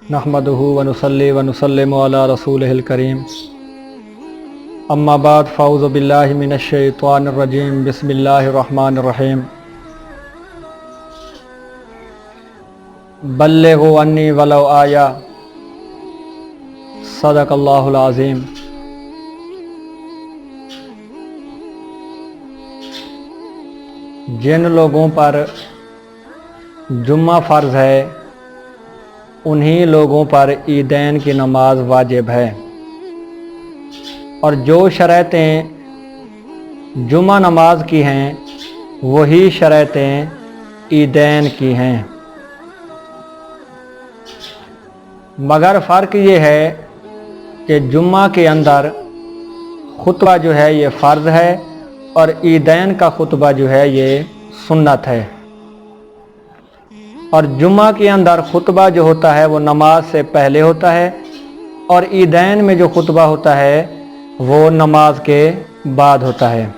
नहमदुहु व नुसल्ली व नुसल्लिमु अला रसूलिहिल करीम। अम्मा बाद फ़ाऊज़ु बिल्लाहि मिनश शैतानिर रजीम। बिस्मिल्लाहिर रहमानिर रहीम। बल्लिगु अन्नी वलौ आया। सदक़ल्लाहुल अज़ीम। जिन लोगों पर जुम्मा फ़र्ज़ है उन्हीं लोगों पर ईदैन की नमाज वाजिब है, और जो शरतें जुम्मा नमाज की हैं वही शरतें ईदैन की हैं। मगर फ़र्क ये है कि जुम्मा के अंदर खुतबा जो है ये फ़र्ज़ है और ईदैन का खुतबा जो है ये सुन्नत है। और जुम्मा के अंदर खुतबा जो होता है वो नमाज से पहले होता है, और ईदैन में जो खुतबा होता है वो नमाज के बाद होता है।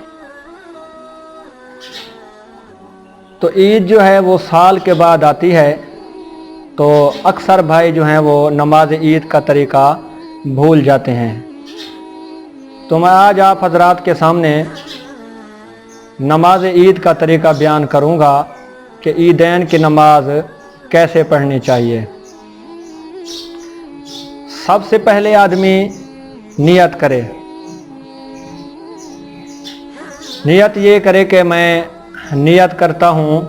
तो ईद जो है वो साल के बाद आती है, तो अक्सर भाई जो हैं वो नमाज ईद का तरीक़ा भूल जाते हैं। तो मैं आज आप हजरात के सामने नमाज ईद का तरीक़ा बयान करूँगा कि ईदैन की नमाज कैसे पढ़नी चाहिए। सबसे पहले आदमी नियत करे। नियत ये करे कि मैं नियत करता हूँ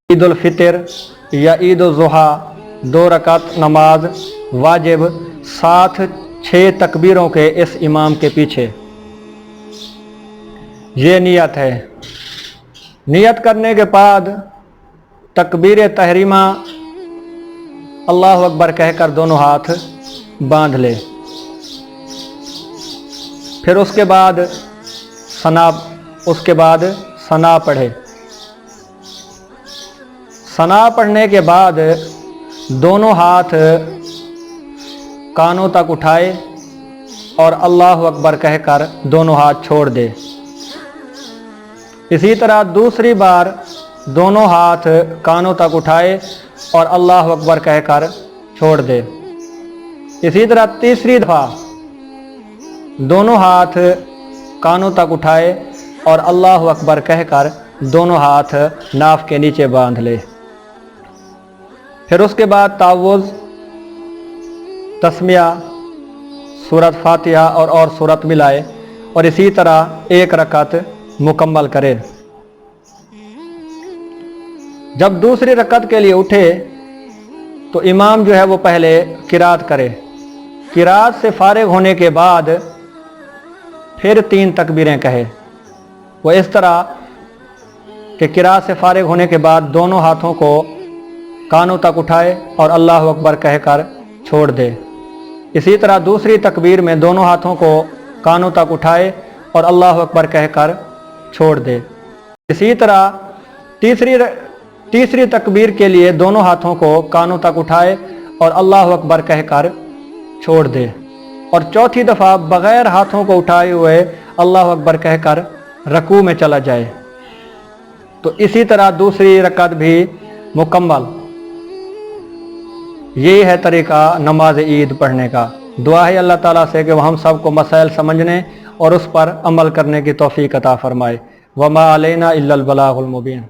ईद उल फितर या ईद उल ज़ुहा 2 रकात नमाज वाजिब साथ 6 तकबीरों के इस इमाम के पीछे, ये नियत है। नियत करने के बाद तकबीर तहरीमा अल्लाह अकबर कहकर दोनों हाथ बांध ले। फिर उसके बाद सना पढ़े। सना पढ़ने के बाद दोनों हाथ कानों तक उठाए और अल्लाह अकबर कहकर दोनों हाथ छोड़ दे। इसी तरह दूसरी बार दोनों हाथ कानों तक उठाए और अल्लाह अकबर कहकर छोड़ दे। इसी तरह तीसरी दफ़ा दोनों हाथ कानों तक उठाए और अल्लाह अकबर कहकर दोनों हाथ नाफ के नीचे बांध ले। फिर उसके बाद तावुज़, तस्मिया, सूरत फातिहा और सूरत मिलाए और इसी तरह 1 रकात मुकम्मल करे। जब दूसरी रकत के लिए उठे तो इमाम जो है वो पहले किरात करे। किरात से फारिग होने के बाद फिर 3 तकबीरें कहे। वो इस तरह कि किरात से फारिग होने के बाद दोनों हाथों को कानों तक उठाए और अल्लाह अकबर कहकर छोड़ दे। इसी तरह दूसरी तकबीर में दोनों हाथों को कानों तक उठाए और अल्लाह अकबर कहकर छोड़ दे। इसी तरह तीसरी तकबीर के लिए दोनों हाथों को कानों तक उठाए और अल्लाह अकबर कहकर छोड़ दे, और चौथी दफ़ा बग़ैर हाथों को उठाए हुए अल्लाह अकबर कहकर रकू में चला जाए। तो इसी तरह दूसरी रकत भी मुकम्मल। ये है तरीक़ा नमाज ईद पढ़ने का। दुआ है अल्लाह ताला से कि वह हम सब को मसाइल समझने और उस पर अमल करने की तौफ़ीक़ अता फ़रमाए। वमा अलैना इल्लल बलागुल मुबीन।